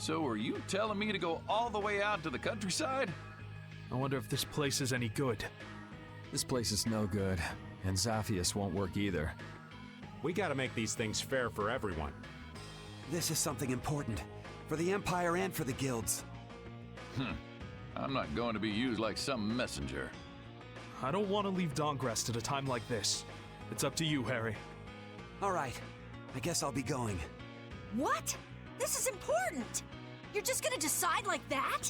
So are you telling me to go all the way out to the countryside? I wonder if this place is any good. This place is no good, and Zaphius won't work either. We gotta make these things fair for everyone. This is something important. For the Empire and for the guilds. I'm not going to be used like some messenger. I don't want to leave Dawngrest at a time like this. It's up to you, Harry. Alright, I guess I'll be going. What? This is important! You're just gonna decide like that?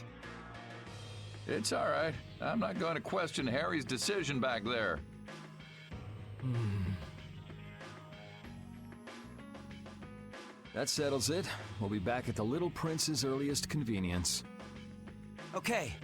It's all right. I'm not going to question Harry's decision back there. That settles it. We'll be back at the Little Prince's earliest convenience. Okay.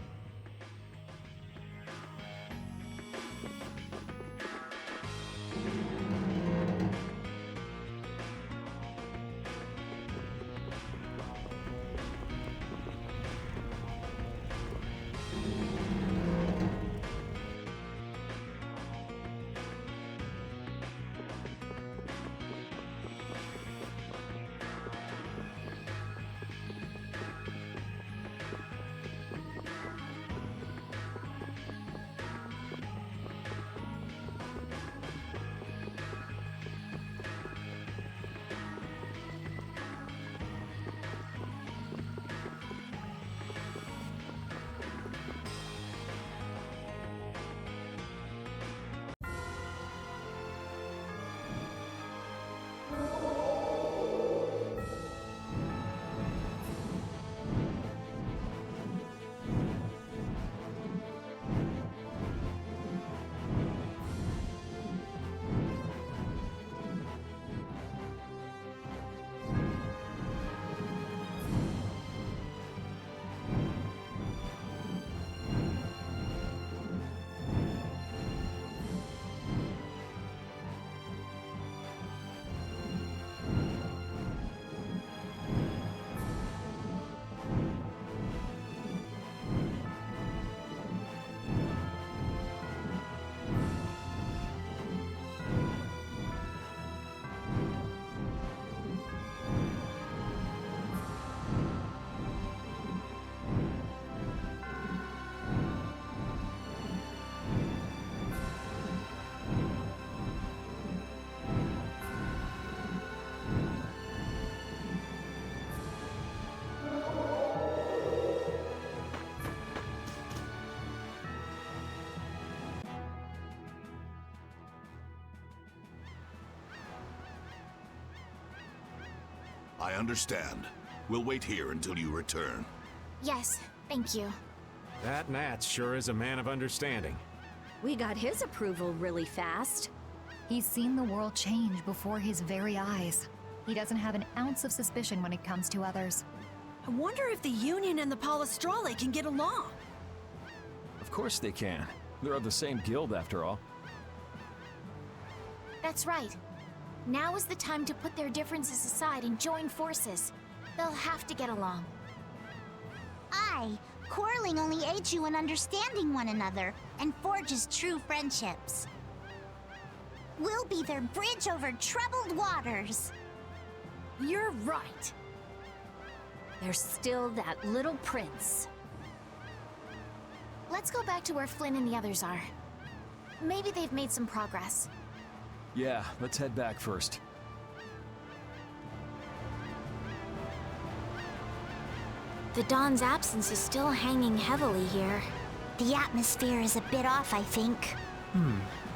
I understand. We'll wait here until you return. Yes, thank you. That Nat sure is a man of understanding. We got his approval really fast. He's seen the world change before his very eyes. He doesn't have an ounce of suspicion when it comes to others. I wonder if the Union and the Palestrale can get along. Of course they can. They're of the same guild, after all. That's right. Now is the time to put their differences aside and join forces. They'll have to get along. Aye, quarreling only aids you in understanding one another and forges true friendships. We'll be their bridge over troubled waters. You're right. There's still that little prince. Let's go back to where Flynn and the others are. Maybe they've made some progress. Yeah, let's head back first. The Dawn's absence is still hanging heavily here. The atmosphere is a bit off, I think.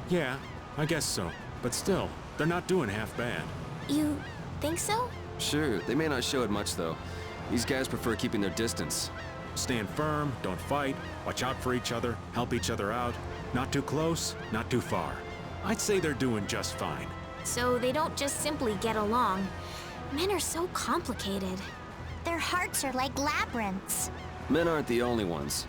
Yeah, I guess so. But still, they're not doing half bad. You think so? Sure, they may not show it much though. These guys prefer keeping their distance. Stand firm, don't fight, watch out for each other, help each other out. Not too close, not too far. I'd say they're doing just fine. So they don't just simply get along. Men are so complicated. Their hearts are like labyrinths. Men aren't the only ones.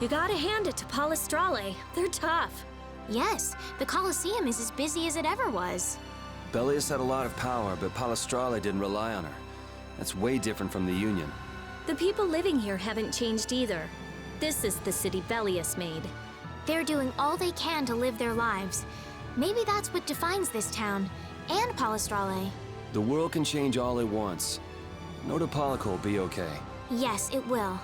You gotta hand it to Palestrale. They're tough. Yes, the Colosseum is as busy as it ever was. Bellius had a lot of power, but Palestrale didn't rely on her. That's way different from the Union. The people living here haven't changed either. This is the city Bellius made. They're doing all they can to live their lives. Maybe that's what defines this town, and Palestrale. The world can change all it wants. Notopolica will be okay. Yes, it will.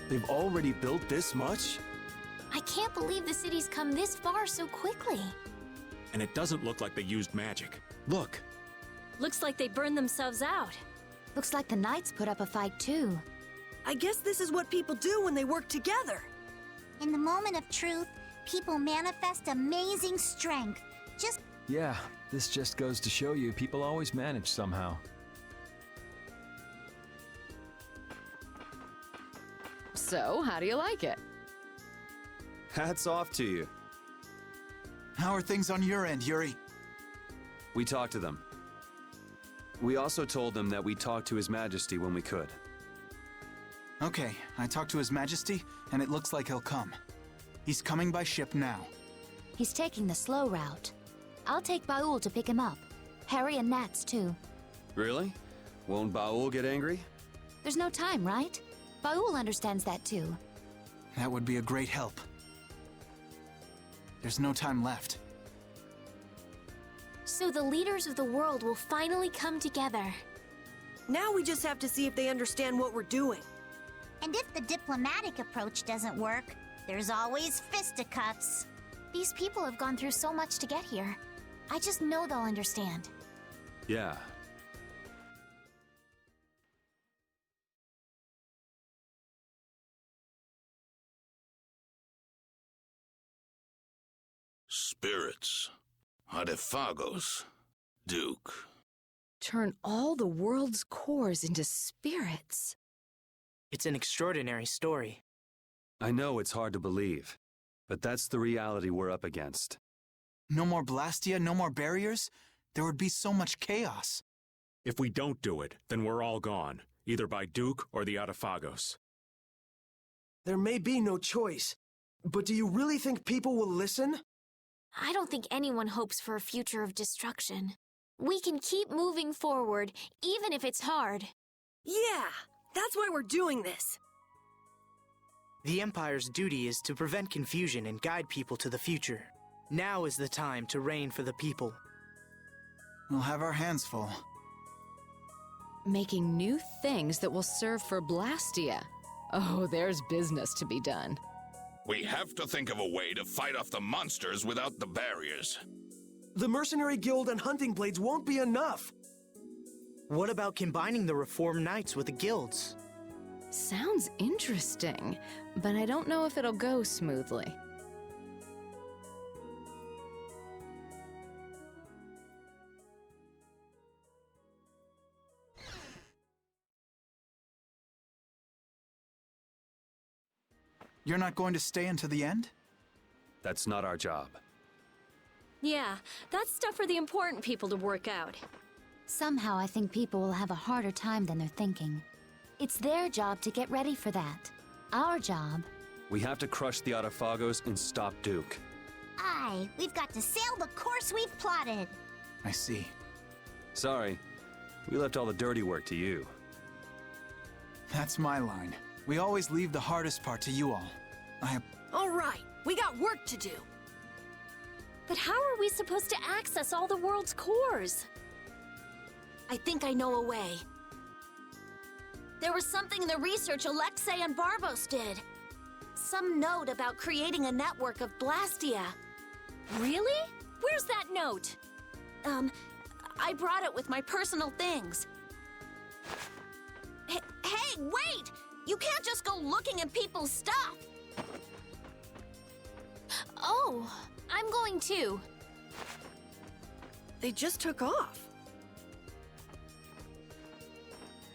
They've already built this much? I can't believe the city's come this far so quickly. And it doesn't look like they used magic. Look. Looks like they burned themselves out. Looks like the Knights put up a fight too. I guess this is what people do when they work together. In the moment of truth, people manifest amazing strength. Just Yeah, this just goes to show you people always manage somehow. So, how do you like it? Hats off to you. How are things on your end, Yuri? We talked to them. We also told them that we'd talk to His Majesty when we could. Okay, I talked to His Majesty, and it looks like he'll come. He's coming by ship now. He's taking the slow route. I'll take Baul to pick him up. Harry and Nats, too. Really? Won't Baul get angry? There's no time, right? Baul understands that, too. That would be a great help. There's no time left. So the leaders of the world will finally come together. Now we just have to see if they understand what we're doing. And if the diplomatic approach doesn't work, there's always fisticuffs. These people have gone through so much to get here. I just know they'll understand. Yeah. Spirits. Artefagos. Duke. Turn all the world's cores into spirits. It's an extraordinary story. I know it's hard to believe, but that's the reality we're up against. No more Blastia, no more barriers? There would be so much chaos. If we don't do it, then we're all gone, either by Duke or the Artefagos. There may be no choice, but do you really think people will listen? I don't think anyone hopes for a future of destruction. We can keep moving forward, even if it's hard. Yeah, that's why we're doing this. The Empire's duty is to prevent confusion and guide people to the future. Now is the time to reign for the people. We'll have our hands full. Making new things that will serve for Blastia. Oh, there's business to be done. We have to think of a way to fight off the monsters without the barriers. The Mercenary Guild and Hunting Blades won't be enough. What about combining the Reformed Knights with the guilds? Sounds interesting, but I don't know if it'll go smoothly. You're not going to stay until the end? That's not our job. Yeah, that's stuff for the important people to work out. Somehow I think people will have a harder time than they're thinking. It's their job to get ready for that. Our job... We have to crush the Artefagos and stop Duke. Aye, we've got to sail the course we've plotted. I see. Sorry, we left all the dirty work to you. That's my line. We always leave the hardest part to you all. All right, we got work to do. But how are we supposed to access all the world's cores? I think I know a way. There was something in the research Alexei and Barbos did. Some note about creating a network of Blastia. Really? Where's that note? I brought it with my personal things. Hey, wait! You can't just go looking at people's stuff! Oh, I'm going too. They just took off.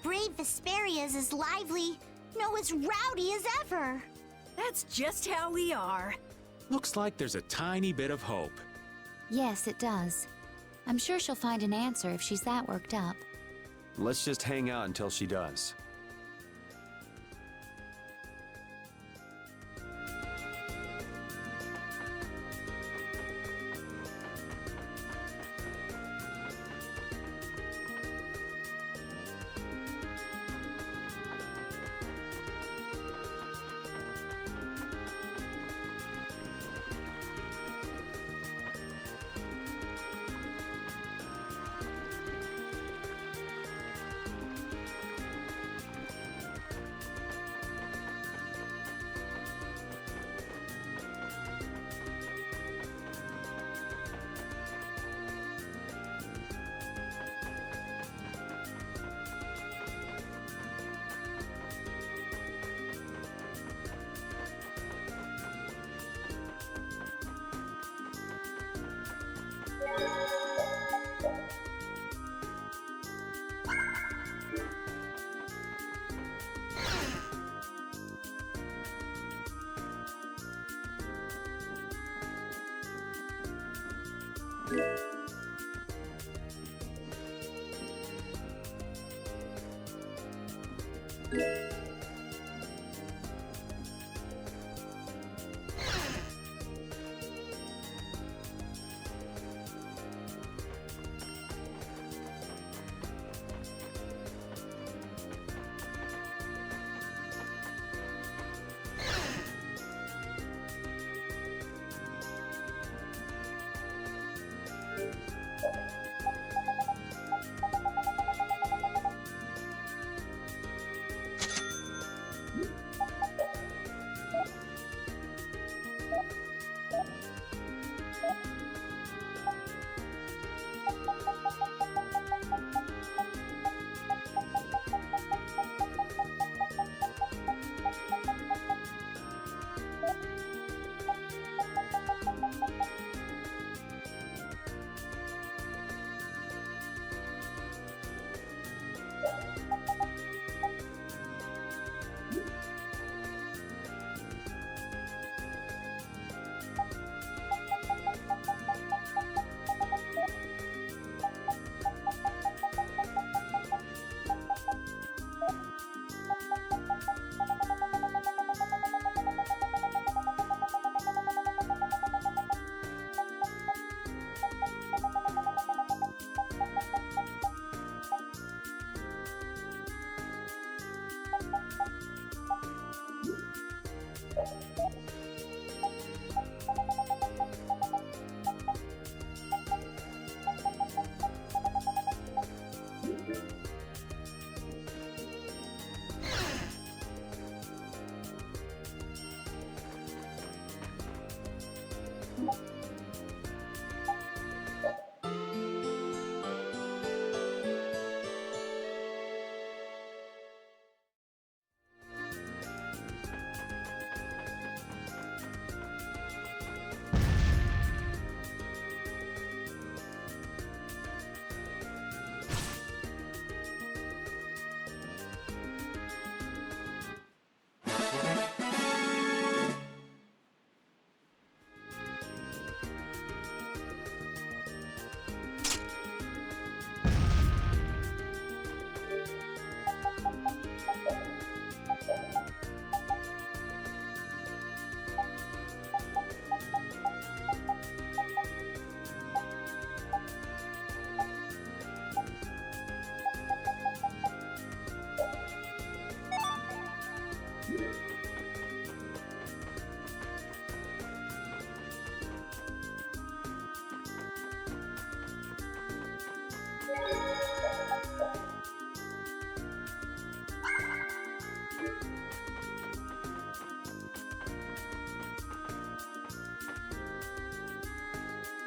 Brave Vesperia is as lively, no, as rowdy as ever. That's just how we are. Looks like there's a tiny bit of hope. Yes, it does. I'm sure she'll find an answer if she's that worked up. Let's just hang out until she does.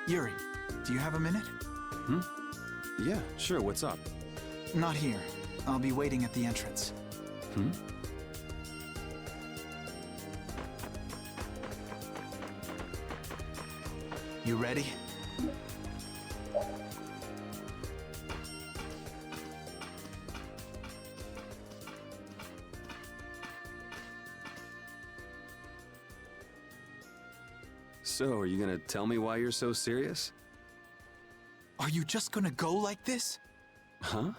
Yuri, do you have a minute? Yeah, sure, what's up? Not here. I'll be waiting at the entrance. You ready? So, are you gonna tell me why you're so serious? Are you just gonna go like this? Huh?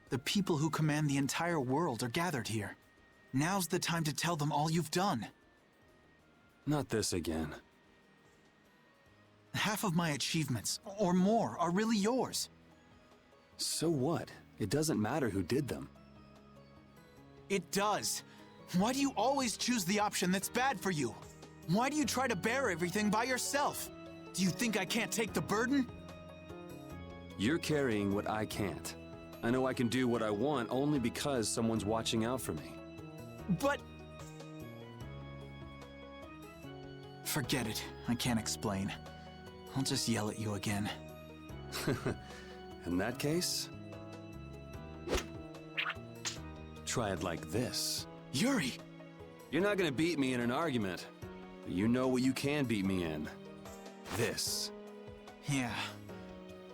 The people who command the entire world are gathered here. Now's the time to tell them all you've done. Not this again. Half of my achievements, or more, are really yours. So what? It doesn't matter who did them. It does. Why do you always choose the option that's bad for you? Why do you try to bear everything by yourself? Do you think I can't take the burden? You're carrying what I can't. I know I can do what I want only because someone's watching out for me. But... Forget it. I can't explain. I'll just yell at you again. In that case... try it like this. Yuri! You're not gonna beat me in an argument. But you know what you can beat me in. This. Yeah.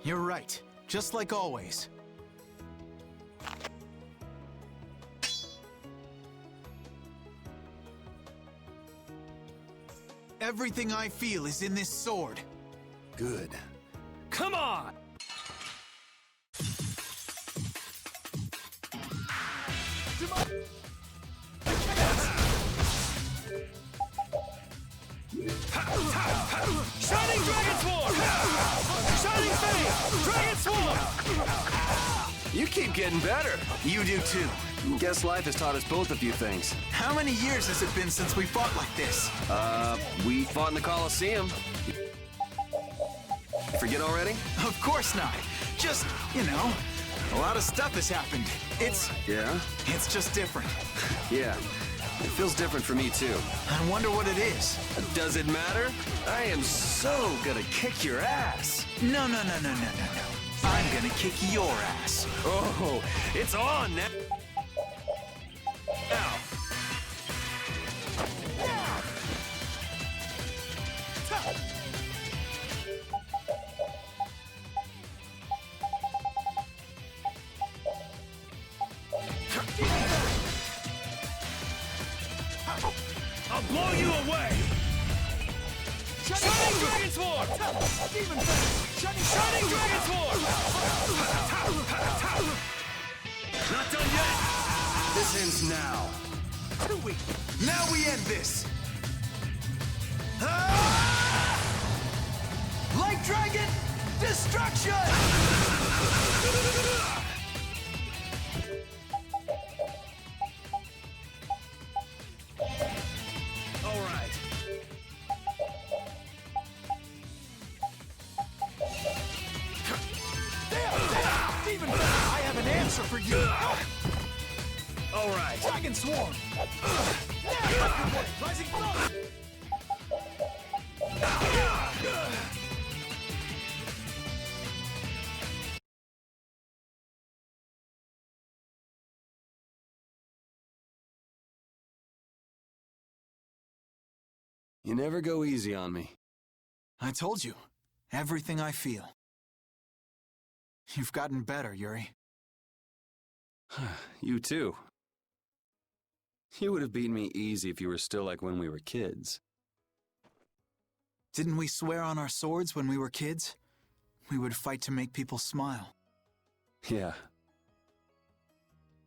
You're right. Just like always. Everything I feel is in this sword. Good. Come on! Shining Dragon Sword! Shining Fang! Dragon Sword! You keep getting better. You do too. Guess life has taught us both a few things. How many years has it been since we fought like this? We fought in the Coliseum. Forget already? Of course not. Just, you know, a lot of stuff has happened. Yeah? It's just different. Yeah. It feels different for me, too. I wonder what it is. Does it matter? I am so gonna kick your ass. No. I'm gonna kick your ass. Oh, it's on now. I'll blow you away! Shining Dragon Sword! Shining Dragon Sword! Not done yet! This ends now. Now we end this! Light Dragon! Destruction! For you. All right. Dragon Swarm. Rising You never go easy on me. I told you. Everything I feel. You've gotten better, Yuri. You too. You would have beaten me easy if you were still like when we were kids. Didn't we swear on our swords when we were kids? We would fight to make people smile. Yeah.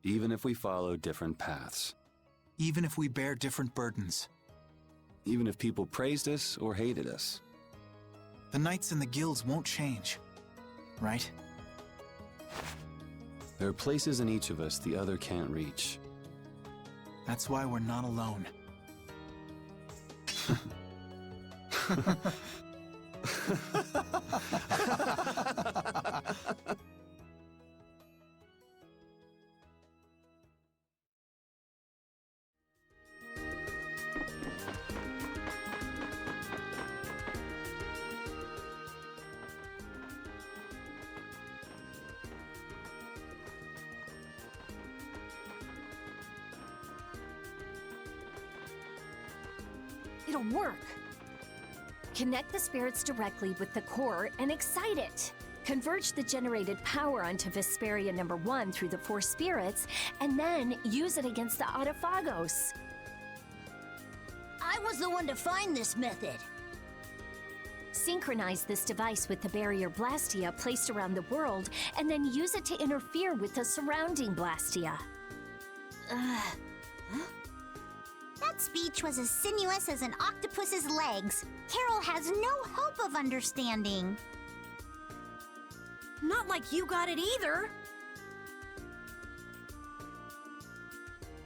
Even if we follow different paths. Even if we bear different burdens. Even if people praised us or hated us. The knights and the guilds won't change, right? There are places in each of us the other can't reach. That's why we're not alone. It'll work. Connect the spirits directly with the core and excite it. Converge the generated power onto Vesperia #1 through the 4 spirits, and then use it against the Autophagos. I was the one to find this method. Synchronize this device with the barrier Blastia placed around the world, and then use it to interfere with the surrounding Blastia. That speech was as sinuous as an octopus's legs. Carol has no hope of understanding. Not like you got it either.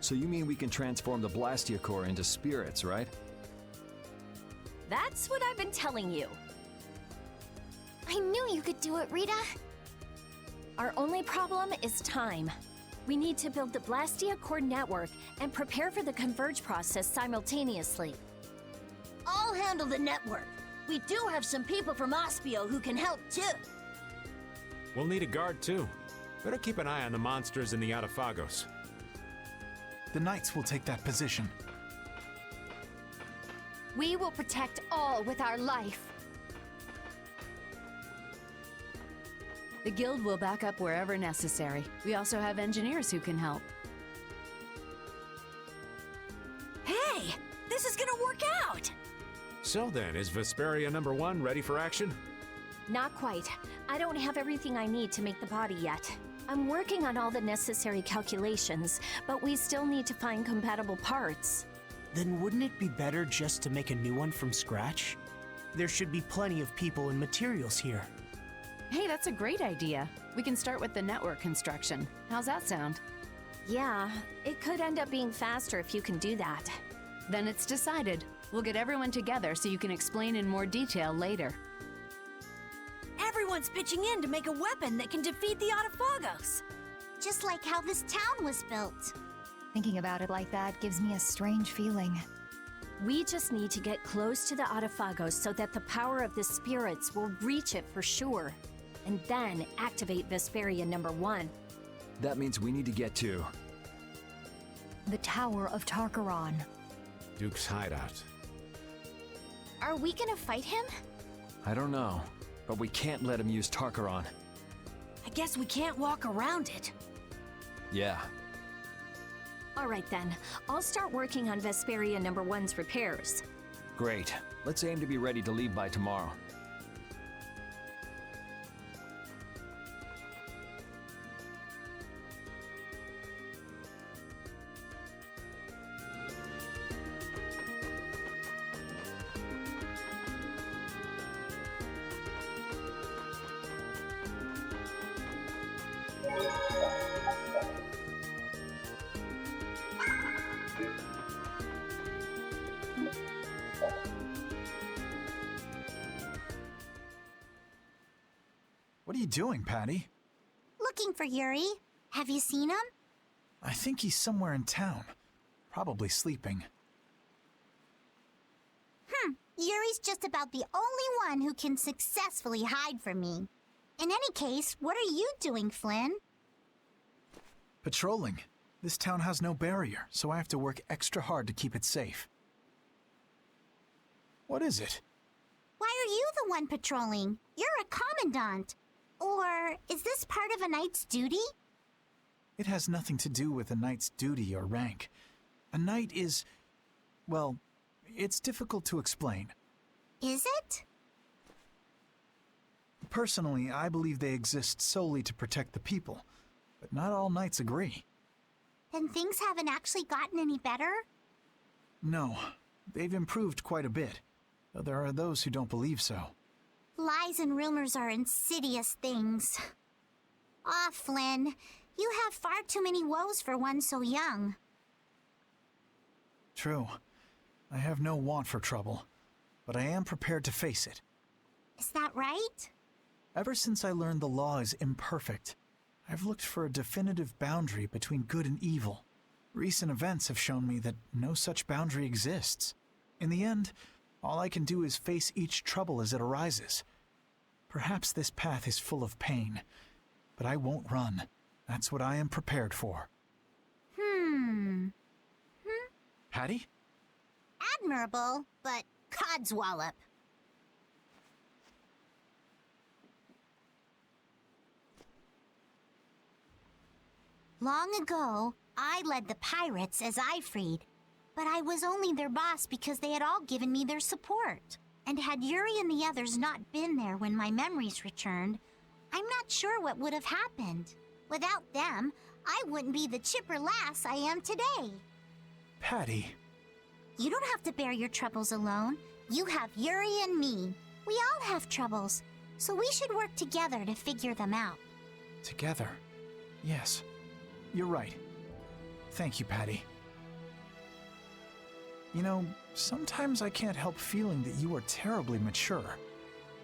So you mean we can transform the Blastia core into spirits, right? That's what I've been telling you. I knew you could do it, Rita. Our only problem is time. We need to build the Blastia core network and prepare for the converge process simultaneously. I'll handle the network. We do have some people from Aspio who can help too. We'll need a guard too. Better keep an eye on the monsters in the Autophagos. The knights will take that position. We will protect all with our life. The guild will back up wherever necessary. We also have engineers who can help. Hey, this is gonna work out! So then, is Vesperia #1 ready for action? Not quite. I don't have everything I need to make the body yet. I'm working on all the necessary calculations, but we still need to find compatible parts. Then wouldn't it be better just to make a new one from scratch? There should be plenty of people and materials here. Hey, that's a great idea. We can start with the network construction. How's that sound? Yeah, it could end up being faster if you can do that. Then it's decided. We'll get everyone together so you can explain in more detail later. Everyone's pitching in to make a weapon that can defeat the Autophagos. Just like how this town was built. Thinking about it like that gives me a strange feeling. We just need to get close to the Autophagos so that the power of the spirits will reach it for sure. And then activate Vesperia #1. That means we need to get to the Tower of Tarkaron. Duke's hideout. Are we gonna fight him? I don't know, but we can't let him use Tarkaron. I guess we can't walk around it. Yeah. All right then, I'll start working on Vesperia #1's repairs. Great. Let's aim to be ready to leave by tomorrow. What are you doing, Patty? Looking for Yuri. Have you seen him? I think he's somewhere in town. Probably sleeping. Yuri's just about the only one who can successfully hide from me. In any case, what are you doing, Flynn? Patrolling. This town has no barrier, so I have to work extra hard to keep it safe. What is it? Why are you the one patrolling? You're a commandant. Or is this part of a knight's duty? It has nothing to do with a knight's duty or rank. A knight is... well, it's difficult to explain. Is it? Personally, I believe they exist solely to protect the people, but not all knights agree. Then things haven't actually gotten any better? No, they've improved quite a bit, though there are those who don't believe so. Lies and rumors are insidious things. Ah, Flynn, you have far too many woes for one so young. True. I have no want for trouble, but I am prepared to face it. Is that right? Ever since I learned the law is imperfect, I've looked for a definitive boundary between good and evil. Recent events have shown me that no such boundary exists. In the end, all I can do is face each trouble as it arises. Perhaps this path is full of pain, but I won't run. That's what I am prepared for. Hattie? Admirable, but codswallop. Long ago, I led the pirates as I freed, but I was only their boss because they had all given me their support. And had Yuri and the others not been there when my memories returned, I'm not sure what would have happened. Without them, I wouldn't be the chipper lass I am today. Patty. You don't have to bear your troubles alone. You have Yuri and me. We all have troubles, so we should work together to figure them out. Together? Yes. You're right. Thank you, Patty. You know, sometimes I can't help feeling that you are terribly mature.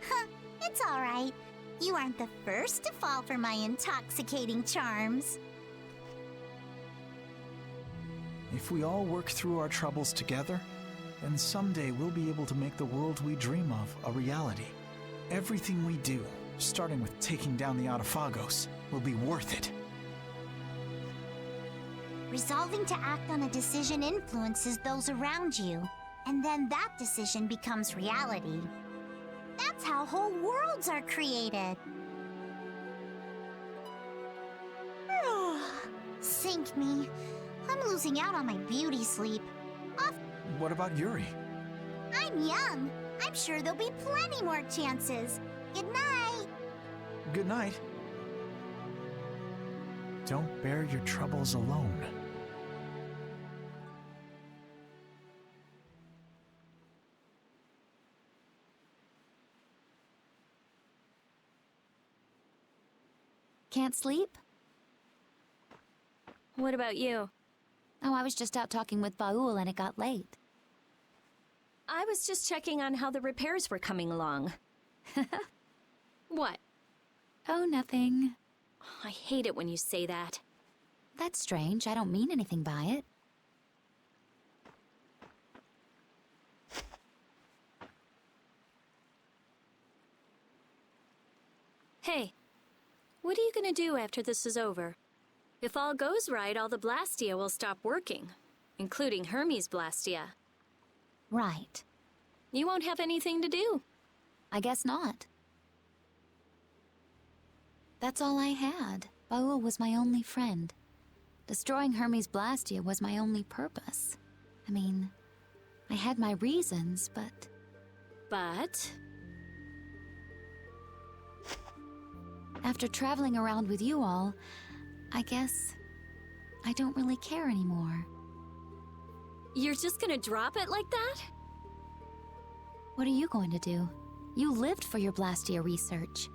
Huh, it's all right. You aren't the first to fall for my intoxicating charms. If we all work through our troubles together, then someday we'll be able to make the world we dream of a reality. Everything we do, starting with taking down the Autophagos, will be worth it. Resolving to act on a decision influences those around you, and then that decision becomes reality. That's how whole worlds are created. Sink me. I'm losing out on my beauty sleep. What about Yuri? I'm young. I'm sure there'll be plenty more chances. Good night. Good night. Don't bear your troubles alone. Can't sleep? What about you? Oh, I was just out talking with Baul and it got late. I was just checking on how the repairs were coming along. What? Oh, nothing. I hate it when you say that. That's strange. I don't mean anything by it. Hey, what are you gonna do after this is over? If all goes right, all the Blastia will stop working, including Hermes' Blastia. Right. You won't have anything to do. I guess not. That's all I had. Baul was my only friend. Destroying Hermes' Blastia was my only purpose. I mean, I had my reasons, but... But? After traveling around with you all, I guess I don't really care anymore. You're just gonna drop it like that? What are you going to do? You lived for your Blastia research.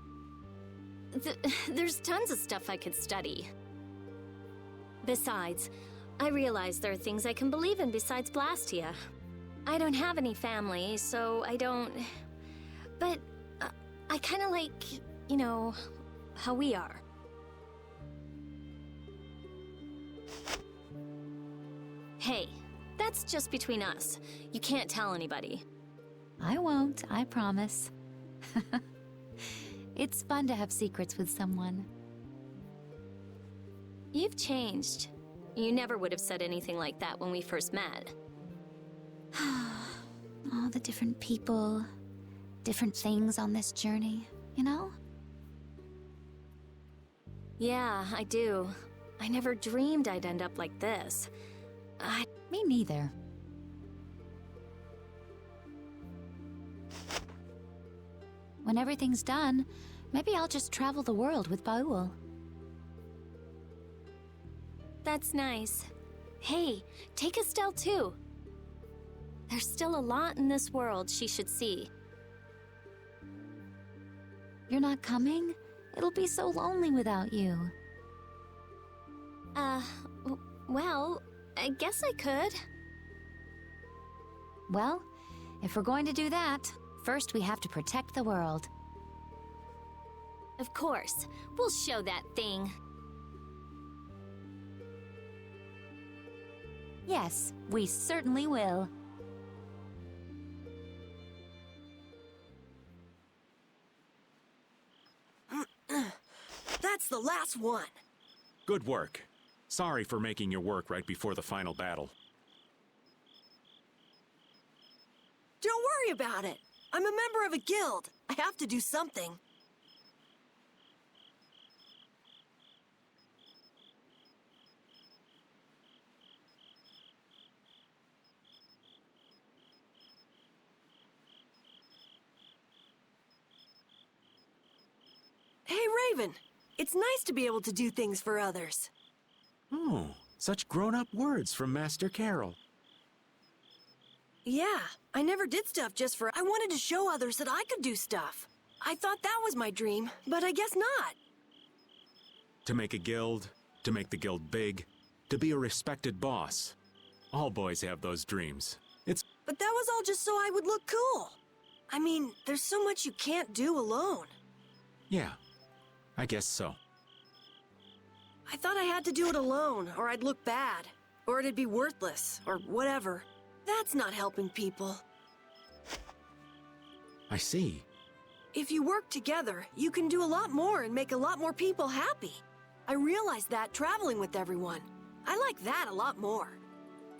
There's tons of stuff I could study. Besides, I realize there are things I can believe in besides Blastia. I don't have any family, so I don't... But I kinda like, you know, how we are. Hey, that's just between us. You can't tell anybody. I won't, I promise. It's fun to have secrets with someone. You've changed. You never would have said anything like that when we first met. All the different people, different things on this journey, you know? Yeah, I do. I never dreamed I'd end up like this. Me neither. When everything's done, maybe I'll just travel the world with Baul. That's nice. Hey, take Estelle too. There's still a lot in this world she should see. You're not coming? It'll be so lonely without you. Well, I guess I could. Well, if we're going to do that, first we have to protect the world. Of course. We'll show that thing. Yes, we certainly will. That's the last one. Good work. Sorry for making your work right before the final battle. Don't worry about it. I'm a member of a guild. I have to do something. Hey, Raven. It's nice to be able to do things for others. Oh, such grown-up words from Master Carol. Yeah, I never did stuff just for... I wanted to show others that I could do stuff. I thought that was my dream, but I guess not. To make a guild, to make the guild big, to be a respected boss. All boys have those dreams. But that was all just so I would look cool. I mean, there's so much you can't do alone. Yeah, I guess so. I thought I had to do it alone, or I'd look bad, or it'd be worthless, or whatever. That's not helping people. I see. If you work together, you can do a lot more and make a lot more people happy. I realized that traveling with everyone. I like that a lot more.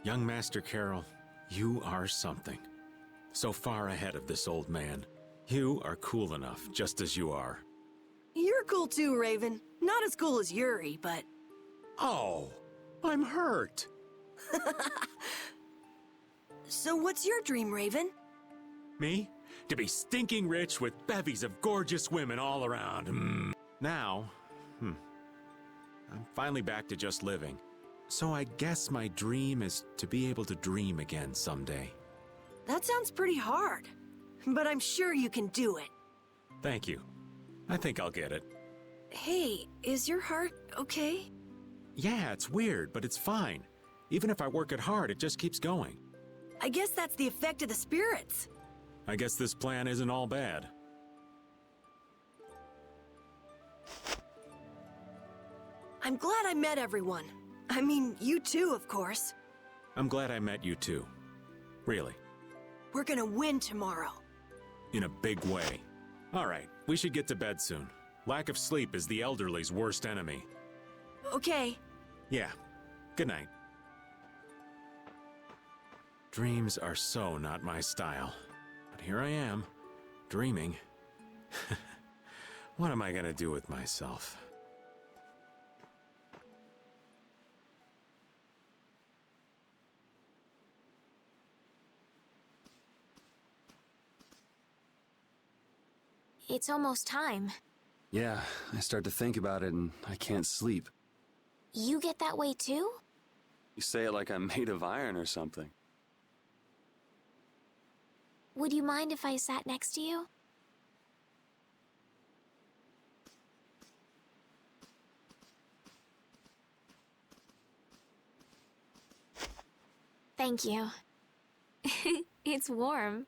Young Master Carol, you are something. So far ahead of this old man. You are cool enough, just as you are. You're cool too, Raven. Not as cool as Yuri, but... Oh, I'm hurt. So what's your dream, Raven? Me? To be stinking rich with bevies of gorgeous women all around. Now, I'm finally back to just living. So I guess my dream is to be able to dream again someday. That sounds pretty hard, but I'm sure you can do it. Thank you. I think I'll get it. Hey, is your heart okay? Yeah, it's weird, but it's fine. Even if I work it hard, it just keeps going. I guess that's the effect of the spirits. I guess this plan isn't all bad. I'm glad I met everyone. I mean, you too, of course. I'm glad I met you too. Really. We're gonna win tomorrow. In a big way. All right, we should get to bed soon. Lack of sleep is the elderly's worst enemy. Okay. Yeah. Good night. Dreams are so not my style. But here I am, dreaming. What am I gonna do with myself? It's almost time. Yeah, I start to think about it and I can't sleep. You get that way too? You say it like I'm made of iron or something. Would you mind if I sat next to you? Thank you. It's warm.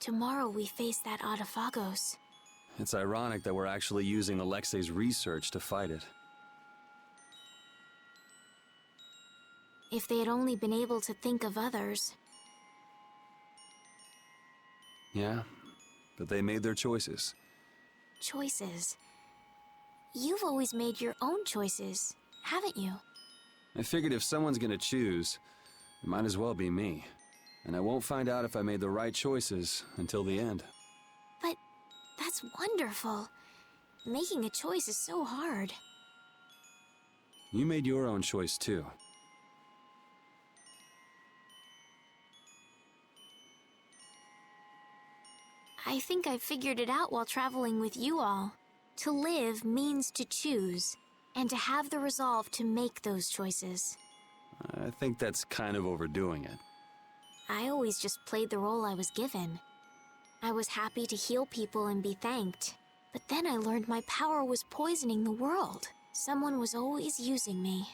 Tomorrow we face that Autophagos. It's ironic that we're actually using Alexei's research to fight it. If they had only been able to think of others. Yeah, but they made their choices. Choices. You've always made your own choices, haven't you? I figured if someone's gonna choose, it might as well be me. And I won't find out if I made the right choices until the end. But that's wonderful. Making a choice is so hard. You made your own choice too. I think I figured it out while traveling with you all. To live means to choose, and to have the resolve to make those choices. I think that's kind of overdoing it. I always just played the role I was given. I was happy to heal people and be thanked. But then I learned my power was poisoning the world. Someone was always using me.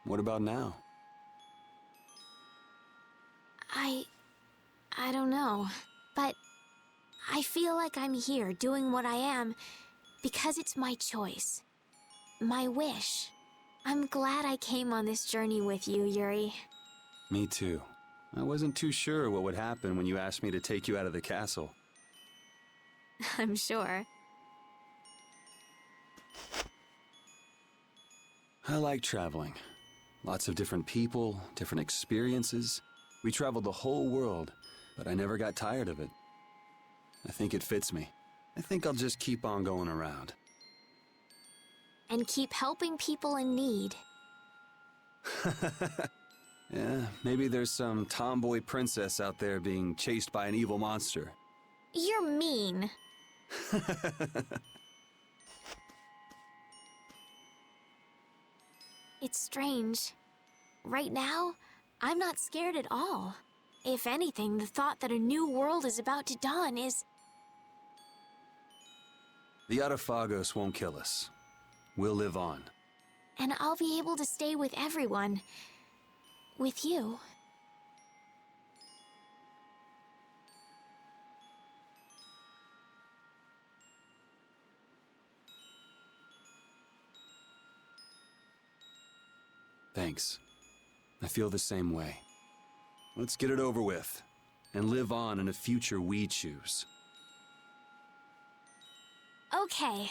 What about now? I don't know. But I feel like I'm here doing what I am because it's my choice. My wish. I'm glad I came on this journey with you, Yuri. Me too. I wasn't too sure what would happen when you asked me to take you out of the castle. I'm sure. I like traveling. Lots of different people, different experiences. We traveled the whole world, but I never got tired of it. I think it fits me. I think I'll just keep on going around. And keep helping people in need. Yeah, maybe there's some tomboy princess out there being chased by an evil monster. You're mean. It's strange. Right now, I'm not scared at all. If anything, the thought that a new world is about to dawn is... The Arafagos won't kill us. We'll live on. And I'll be able to stay with everyone. With you. Thanks. I feel the same way. Let's get it over with, and live on in a future we choose. Okay.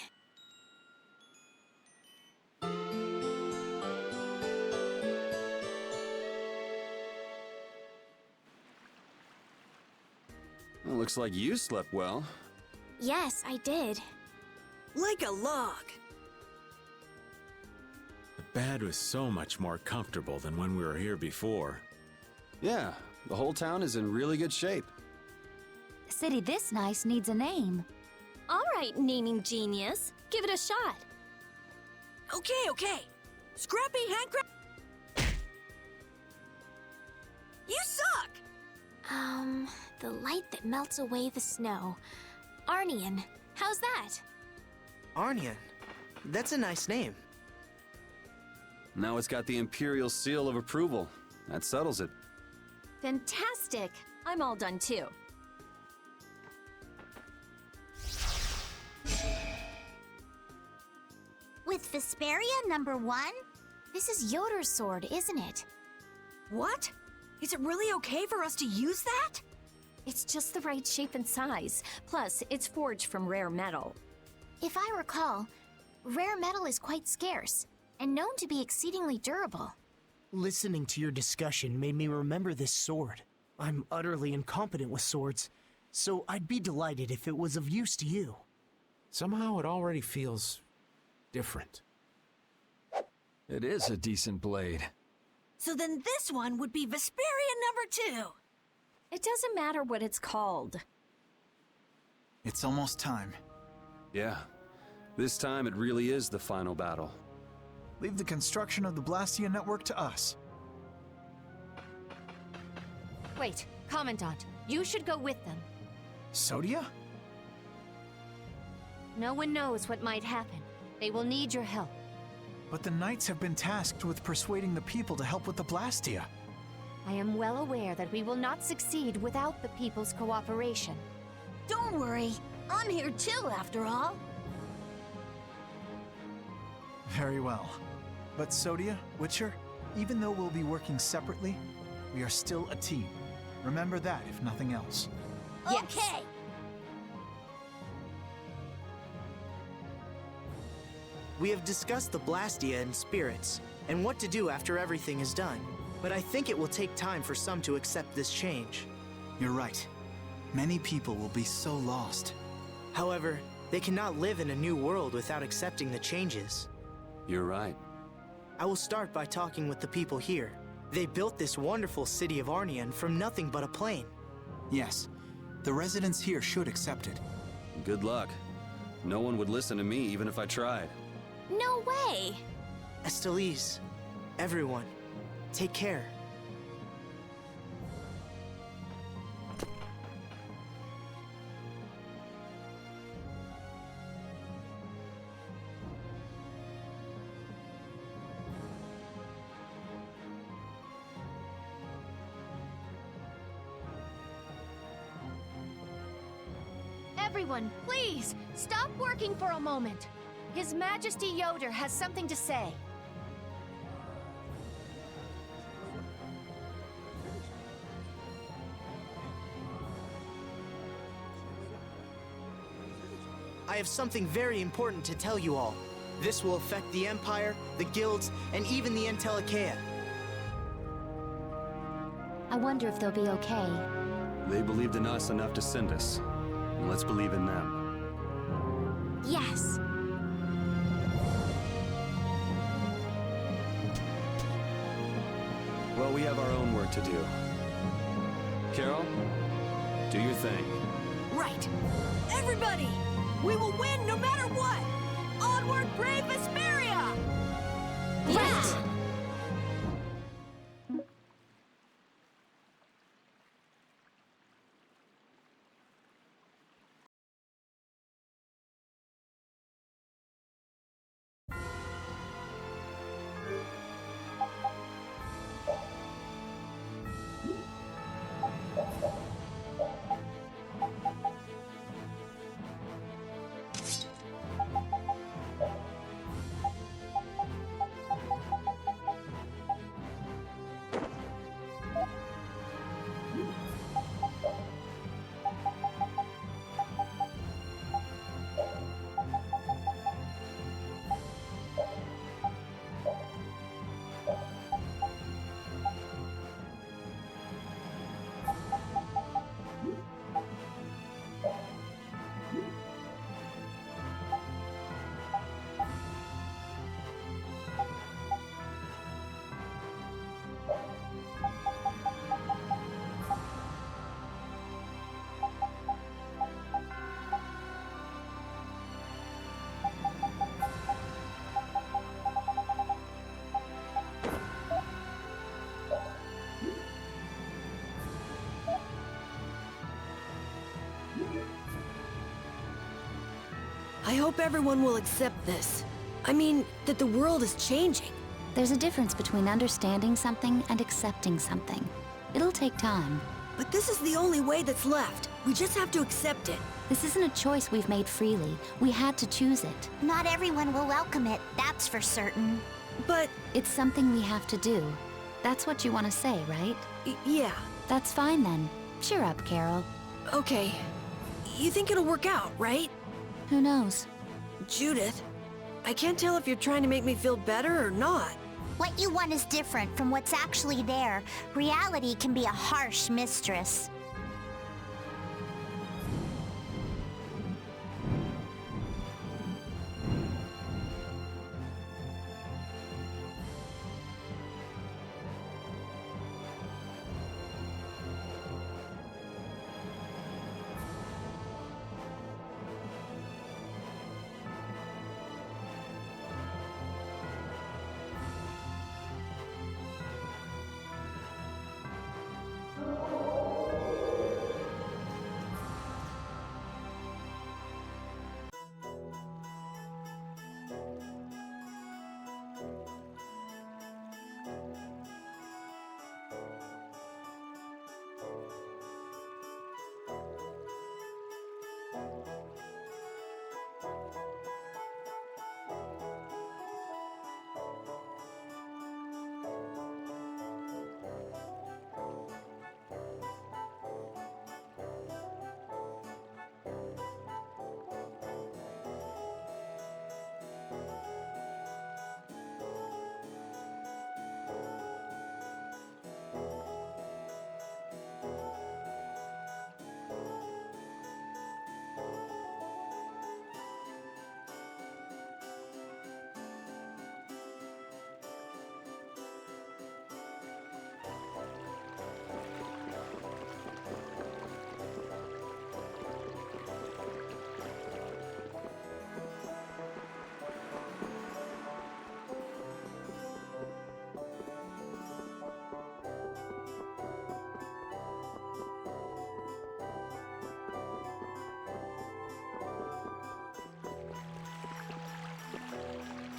Well, looks like you slept well. Yes, I did. Like a log. The bed was so much more comfortable than when we were here before. Yeah, the whole town is in really good shape. A city this nice needs a name. All right, naming genius. Give it a shot. Okay. Scrappy handcraft. You suck! The light that melts away the snow. Arnian, how's that? Arnian? That's a nice name. Now it's got the Imperial seal of approval. That settles it. Fantastic! I'm all done too. With Vesperia #1? This is Yoder's sword, isn't it? What? Is it really okay for us to use that? It's just the right shape and size. Plus, it's forged from rare metal. If I recall, rare metal is quite scarce, and known to be exceedingly durable. Listening to your discussion made me remember this sword. I'm utterly incompetent with swords, so I'd be delighted if it was of use to you. Somehow it already feels different. It is a decent blade. So then this one would be Vesperia #2. It doesn't matter what it's called. It's almost time. Yeah, this time it really is the final battle. Leave the construction of the Blastia network to us. Wait, Commandant, you should go with them. Sodia? No one knows what might happen. They will need your help. But the Knights have been tasked with persuading the people to help with the Blastia. I am well aware that we will not succeed without the people's cooperation. Don't worry, I'm here too, after all. Very well. But Sodia, Witcher, even though we'll be working separately, we are still a team. Remember that, if nothing else. Okay. We have discussed the Blastia and spirits, and what to do after everything is done. But I think it will take time for some to accept this change. You're right. Many people will be so lost. However, they cannot live in a new world without accepting the changes. You're right. I will start by talking with the people here. They built this wonderful city of Arnian from nothing but a plain. Yes, the residents here should accept it. Good luck. No one would listen to me even if I tried. No way! Estelise, everyone, take care. Everyone, please, stop working for a moment. His Majesty Yoder has something to say. I have something very important to tell you all. This will affect the Empire, the guilds, and even the Entelikeia. I wonder if they'll be okay. They believed in us enough to send us. Let's believe in them. Yes. Well, we have our own work to do. Carol, do your thing. Right. Everybody! We will win no matter what! Onward, brave Vesperia! Yes! I hope everyone will accept this. I mean, that the world is changing. There's a difference between understanding something and accepting something. It'll take time. But this is the only way that's left. We just have to accept it. This isn't a choice we've made freely. We had to choose it. Not everyone will welcome it, that's for certain. But it's something we have to do. That's what you want to say, right? Yeah. That's fine then. Cheer up, Carol. Okay. You think it'll work out, right? Who knows? Judith, I can't tell if you're trying to make me feel better or not. What you want is different from what's actually there. Reality can be a harsh mistress.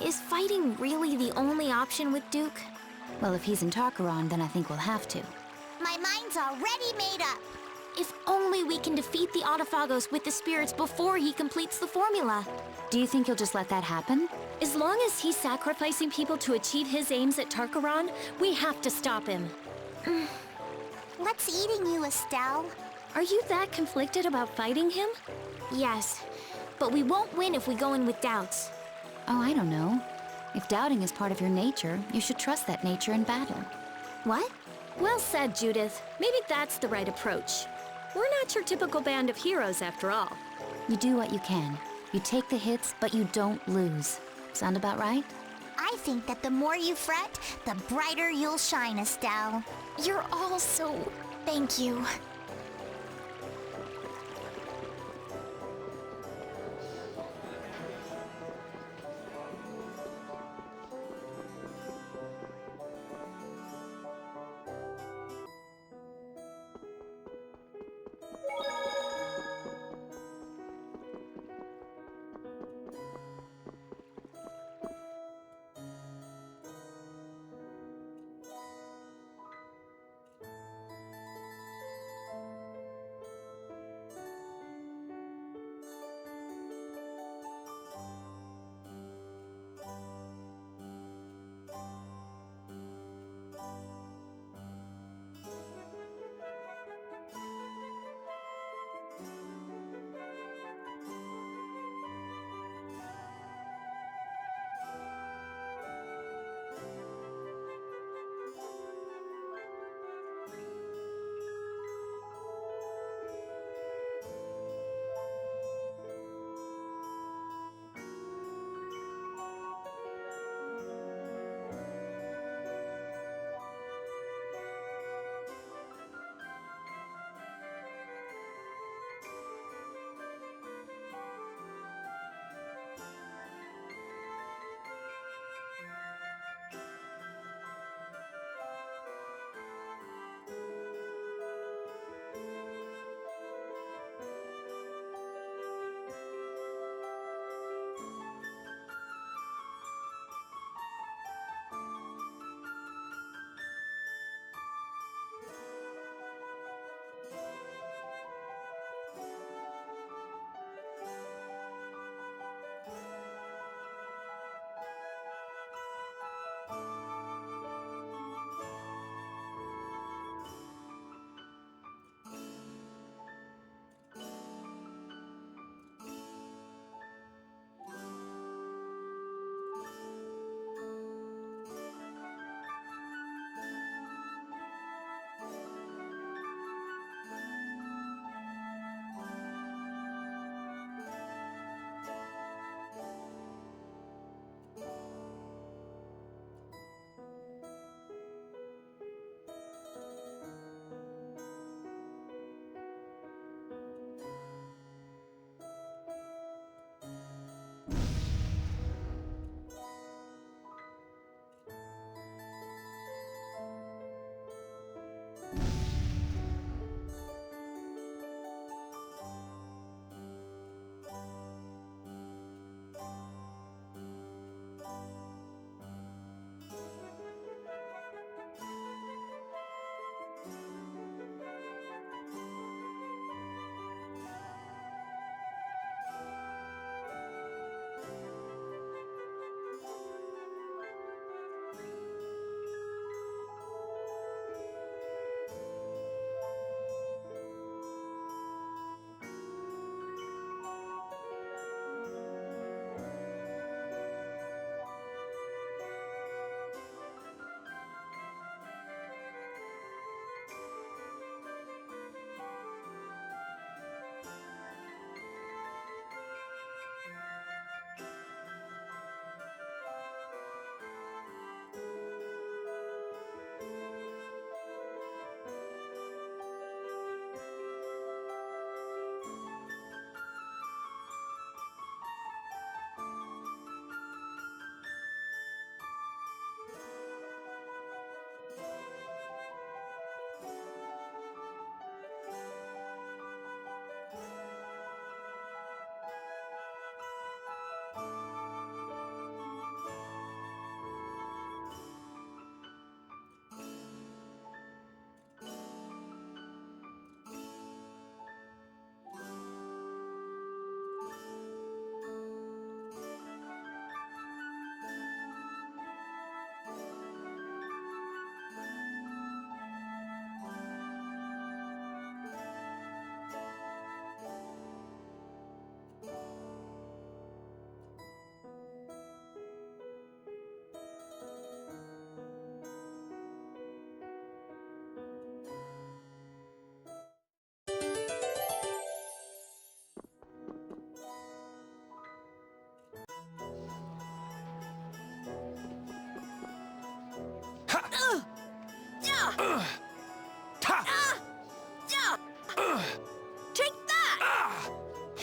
Is fighting really the only option with Duke? Well, if he's in Tarkaron, then I think we'll have to. My mind's already made up. If only we can defeat the Autophagos with the spirits before he completes the formula. Do you think you'll just let that happen? As long as he's sacrificing people to achieve his aims at Tarkaron, we have to stop him. What's eating you, Estelle? Are you that conflicted about fighting him? Yes, but we won't win if we go in with doubts. Oh, I don't know. If doubting is part of your nature, you should trust that nature in battle. What? Well said, Judith. Maybe that's the right approach. We're not your typical band of heroes, after all. You do what you can. You take the hits, but you don't lose. Sound about right? I think that the more you fret, the brighter you'll shine, Estelle. You're all so... Thank you.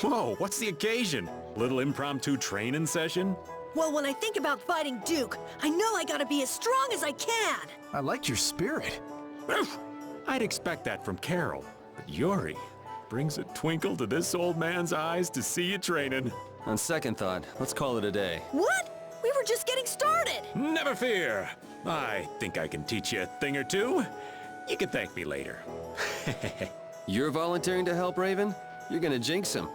Whoa, what's the occasion? Little impromptu training session? Well, when I think about fighting Duke, I know I gotta be as strong as I can! I like your spirit. I'd expect that from Carol, but Yuri brings a twinkle to this old man's eyes to see you training. On second thought, let's call it a day. What? We were just getting started! Never fear! I think I can teach you a thing or two. You can thank me later. You're volunteering to help, Raven? You're gonna jinx him.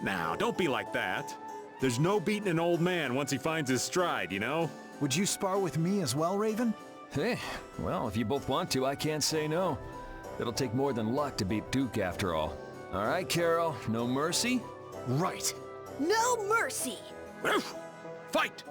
Now, don't be like that. There's no beating an old man once he finds his stride, you know? Would you spar with me as well, Raven? Hey, well, if you both want to, I can't say no. It'll take more than luck to beat Duke after all. All right, Carol, no mercy? Right. No mercy! Fight!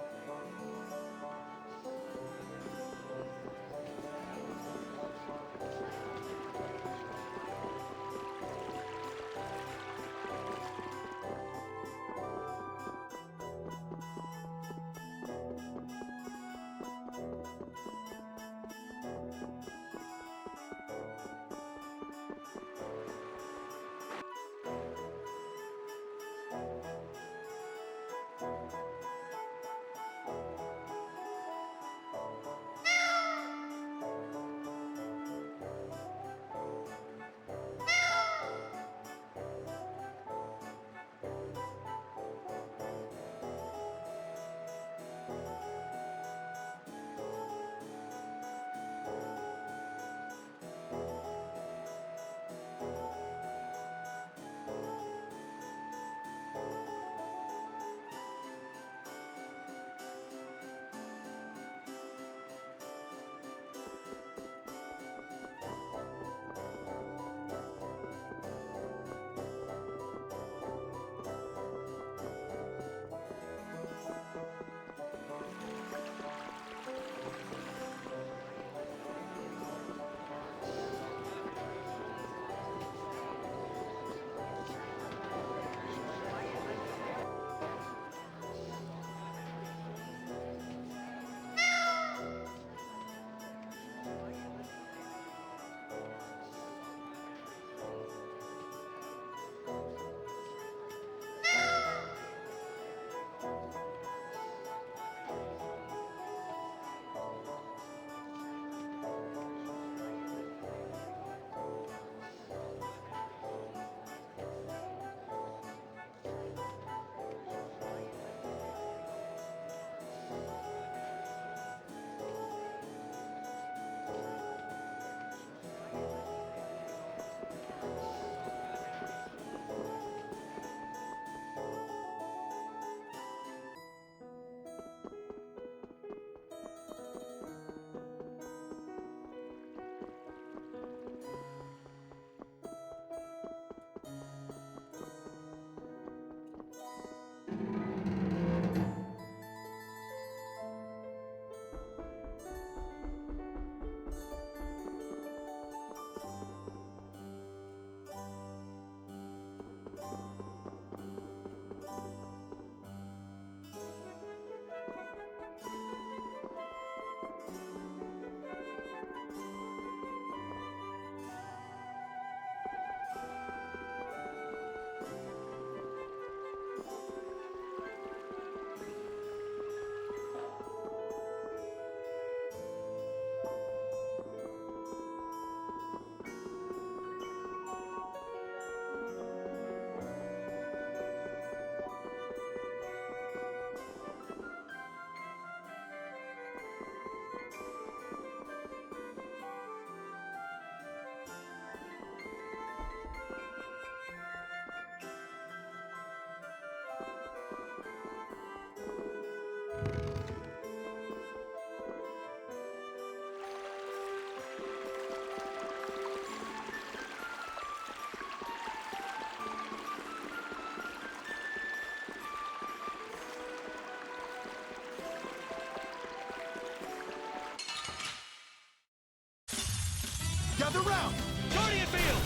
Gather round! Guardian Field!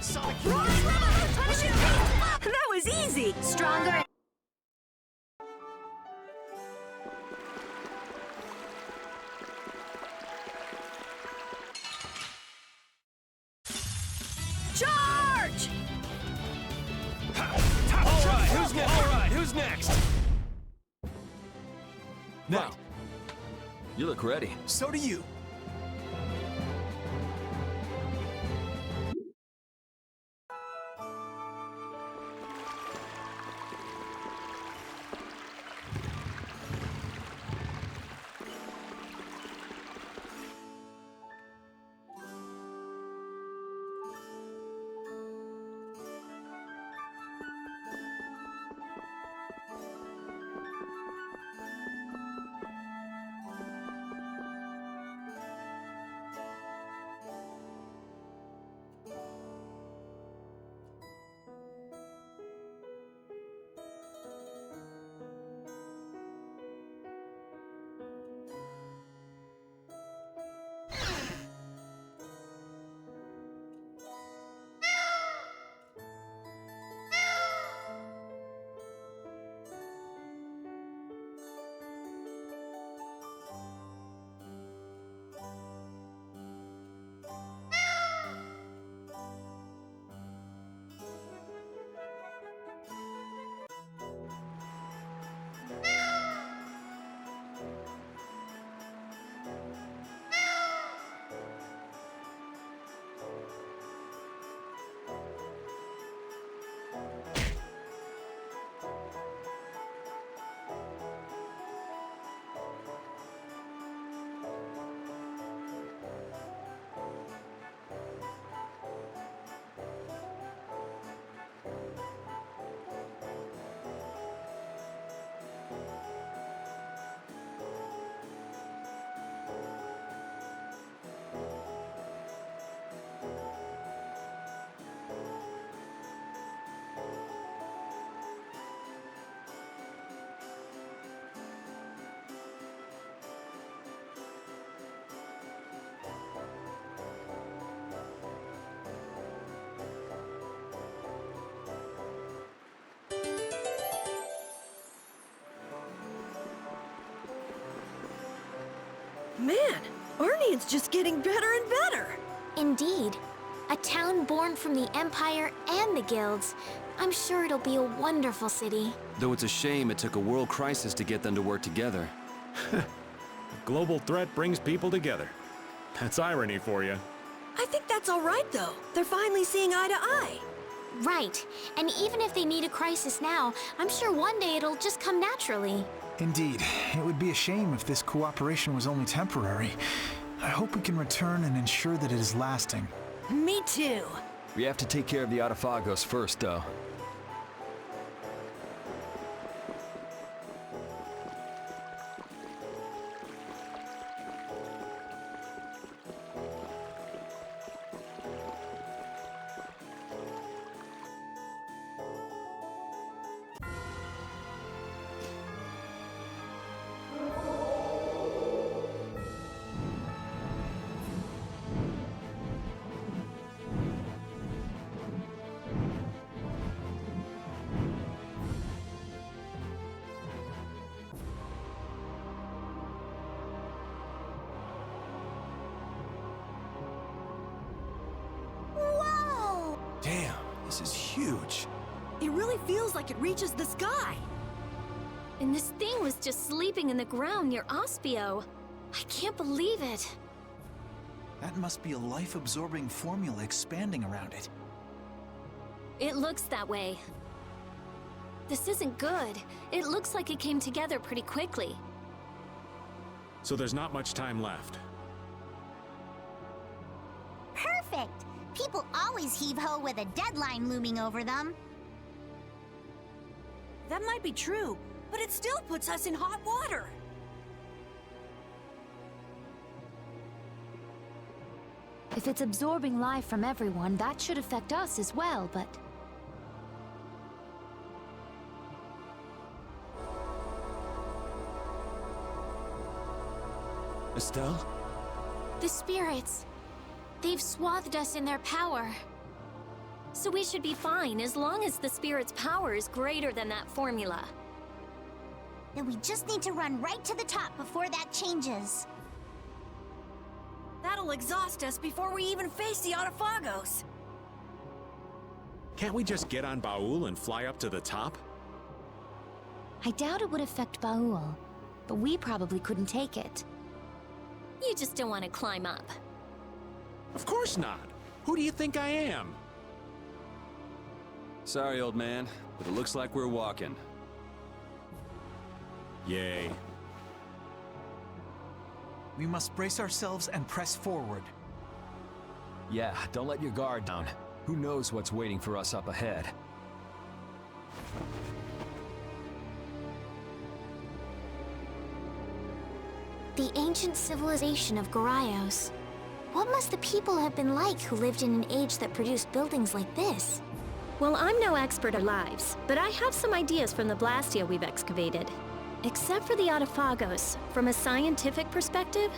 Sonic That was easy! Stronger. Charge! Alright, who's next? Now, you look ready. So do you. Man, Arnian's just getting better and better. Indeed. A town born from the Empire and the guilds. I'm sure it'll be a wonderful city. Though it's a shame it took a world crisis to get them to work together. A global threat brings people together. That's irony for you. I think that's all right, though. They're finally seeing eye to eye. Right. And even if they need a crisis now, I'm sure one day it'll just come naturally. Indeed. It would be a shame if this cooperation was only temporary. I hope we can return and ensure that it is lasting. Me too. We have to take care of the Autophagos first, though. Damn, this is huge. It really feels like it reaches the sky. And this thing was just sleeping in the ground near Ospio. I can't believe it. That must be a life-absorbing formula expanding around it. It looks that way. This isn't good. It looks like it came together pretty quickly. So there's not much time left. Perfect! People always heave-ho with a deadline looming over them. That might be true, but it still puts us in hot water. If it's absorbing life from everyone, that should affect us as well, but... Estelle? The spirits. They've swathed us in their power. So we should be fine as long as the spirit's power is greater than that formula. Then we just need to run right to the top before that changes. That'll exhaust us before we even face the Autophagos. Can't we just get on Baul and fly up to the top? I doubt it would affect Baul, but we probably couldn't take it. You just don't want to climb up. Of course not. Who do you think I am? Sorry, old man, but it looks like we're walking. Yay. We must brace ourselves and press forward. Yeah, don't let your guard down. Who knows what's waiting for us up ahead? The ancient civilization of Goraios. What must the people have been like who lived in an age that produced buildings like this? Well, I'm no expert on lives, but I have some ideas from the Blastia we've excavated. Except for the Autophagos, from a scientific perspective,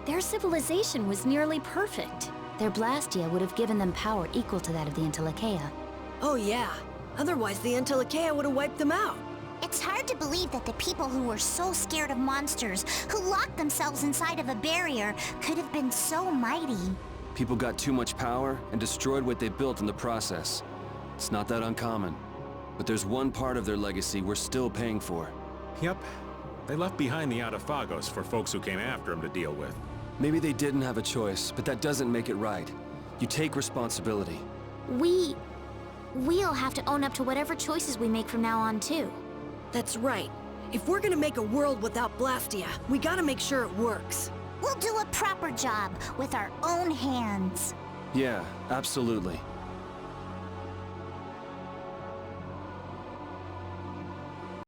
their civilization was nearly perfect. Their Blastia would have given them power equal to that of the Entelekea. Oh yeah. Otherwise the Entelekea would have wiped them out. It's hard to believe that the people who were so scared of monsters, who locked themselves inside of a barrier, could have been so mighty. People got too much power and destroyed what they built in the process. It's not that uncommon. But there's one part of their legacy we're still paying for. Yep. They left behind the Autophagos for folks who came after them to deal with. Maybe they didn't have a choice, but that doesn't make it right. You take responsibility. We'll have to own up to whatever choices we make from now on, too. That's right. If we're gonna make a world without Blastia, we gotta make sure it works. We'll do a proper job with our own hands. Yeah, absolutely.